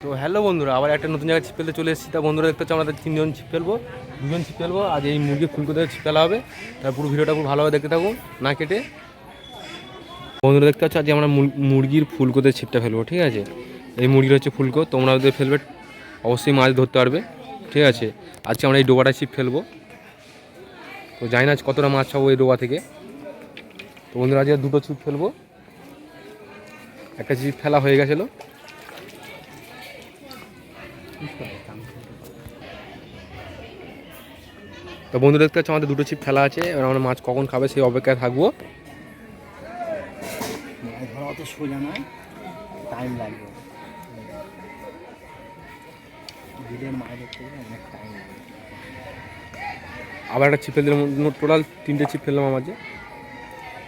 তো হ্যালো বন্ধুরা, আবার একটা নতুন জায়গায় ছিপ ফেলতে চলে এসেছি। তা বন্ধুরা দেখতে হচ্ছে আমরা 3জন ছিপ ফেলবো, 2জন ছিপ ফেলবো। আজ এই মুরগির ফুলকোতে ছিপ ফেলা হবে। তার পুরো ভিডিওটা খুব ভালোভাবে দেখতে থাকুন, না কেটে। বন্ধুরা দেখতে হচ্ছে আজকে আমরা মুরগির ফুলকোতে ছিপটা ফেলবো, ঠিক আছে। এই মুরগির হচ্ছে ফুলকো, তোমরা ওদের ফেলবে অবশ্যই মাছ ধরতে পারবে, ঠিক আছে। আজকে আমরা এই ডোবাটা ছিপ ফেলবো। তো জানি না আজ কতটা মাছ পাবো এই ডোবা থেকে। তো বন্ধুরা আজকে দুটো ছিপ ফেলবো, একটা ছিপ ফেলা হয়ে গেছিলো। তো বন্ধু দেখতে হচ্ছে আমাদের দুটো ছিপ ফেলা আছে, এবার আমরা মাছ কখন খাবে সেই অপেক্ষায় থাকবো। মাছ ধরা অত সোজা নয়, টাইম লাগবে। বিলের মাছ ধরতে গেলে অনেক টাইম লাগে। আবার একটা ছিপ ফেলতে টোটাল 3টে ছিপ ফেললাম আমার যে।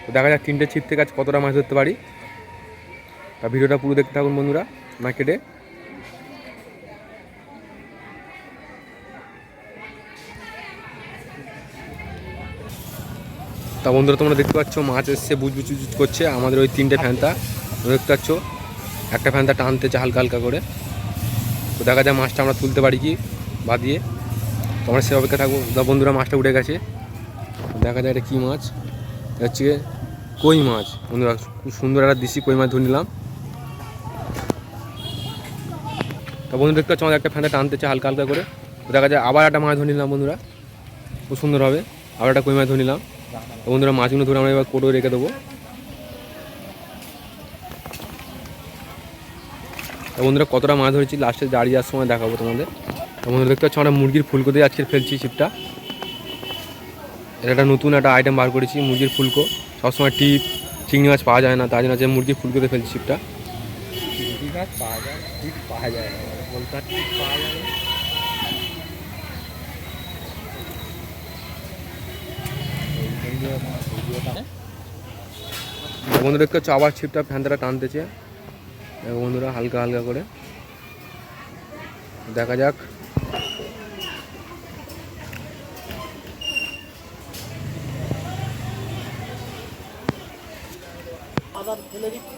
তো দেখা যাক 3টে ছিপ থেকে আজ কতটা মাছ ধরতে পারি। তা ভিডিওটা পুরো দেখতে থাকুন বন্ধুরা, না কেটে। তা বন্ধুরা তোমরা দেখতে পাচ্ছ মাছ এসছে, বুঝ করছে আমাদের ওই 3টে ফ্যানটা দেখতে পাচ্ছ। একটা ফ্যানটা টানতেছে হালকা হালকা করে। তো দেখা যায় মাছটা আমরা তুলতে পারি কি বা দিয়ে। তো আমরা সে অপেক্ষা থাকবো। বন্ধুরা মাছটা উঠে গেছে, দেখা যায় এটা কী মাছ, হচ্ছে কই মাছ। বন্ধুরা খুব সুন্দর একটা দেশি কই মাছ ধরে নিলাম। তো বন্ধু দেখতে পাচ্ছ আমাদের একটা ফ্যানটা টানতেছে হালকা হালকা করে। তো দেখা যায় আবার একটা মাছ ধরে নিলাম বন্ধুরা, খুব সুন্দর হবে। আবার একটা কই মাছ ধরে নিলাম। তো বন্ধুরা মাছগুলো ধরে আমরা এবার কোটো রেখে দেবো। তো বন্ধুরা কতটা মাছ ধরেছি লাস্টে দাঁড়িয়ে যাওয়ার সময় দেখাবো তোমাদের। তো বন্ধুরা দেখতে পাচ্ছ আমরা মুরগির ফুলকোতে আজকে ফেলছি ছিপটা। এটা একটা নতুন একটা আইটেম বার করেছি, মুরগির ফুলকো। সবসময় টিপ চিংড়ি মাছ পাওয়া যায় না, তার জন্য মুরগির ফুলকোতে ফেলছি ছিপটা। চিংড়ি মাছ পাওয়া যায়, টিপ পাওয়া যায় না, বলতে টিপ পাওয়া যায় না। বন্ধুরা দেখতে পাচ্ছ আবার ছিপটা ফ্যানটা টানতেছে বন্ধুরা হালকা হালকা করে। দেখা যাক।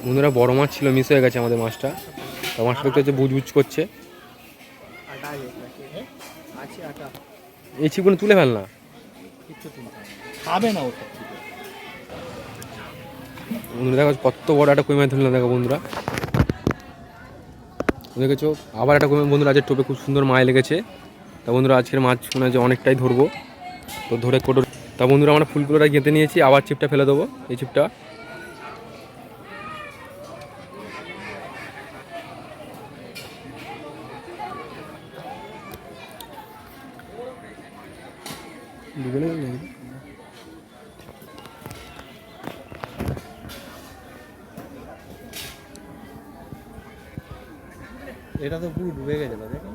বন্ধুরা বড় মাছ ছিল, মিস হয়ে গেছে আমাদের মাছটা। তো মাছটা দেখতে হচ্ছে বুঝ করছে। এই ছিপগুলো তুলে ফেল না, খাবে না ওটা। বন্ধুরা দেখো কত বড় একটা কই মাছ ধরলাম, দেখো বন্ধুরা দেখেছো। আবার একটা কই মাছ বন্ধুরা আজকের টোপে খুব সুন্দর মাছ লেগেছে। তা বন্ধুরা আজকের মাছ মনে হয় অনেকটাই ধরবো। তো ধরে কোটো। তা বন্ধুরা আমরা ফুলগুলোটা গেঁথে নিয়েছি, আবার ছিপটা ফেলে দেবো। এই ছিপটা এটা তো পুরো ডুবে গেছে দেখুন।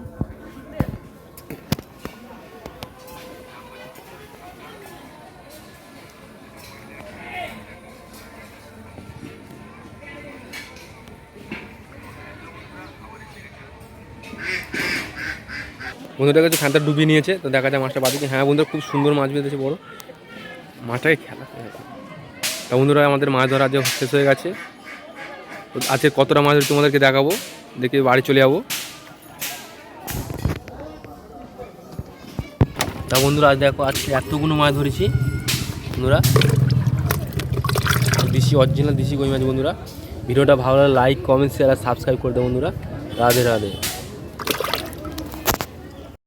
বন্ধুটার কাছে ফ্যানটা ডুবিয়ে নিয়েছে। তো দেখা যায় মাছটা বাদিকে। হ্যাঁ বন্ধুরা খুব সুন্দর মাছ বেঁধেছে বড় মাছটাকে খেলা। তা বন্ধুরা আমাদের মাছ ধরা আজ শেষ হয়ে গেছে। তো আজকে কতটা মাছ ধরে তোমাদেরকে দেখাবো, দেখে বাড়ি চলে যাবো। তা বন্ধুরা আজ দেখো আজকে এতগুলো মাছ ধরেছি বন্ধুরা, দেশি অরিজিনাল দেশি কই মাছ বন্ধুরা। ভিডিওটা ভালো লাগলে লাইক কমেন্ট শেয়ার আর সাবস্ক্রাইব করে দেবো বন্ধুরা। রাধে রাধে।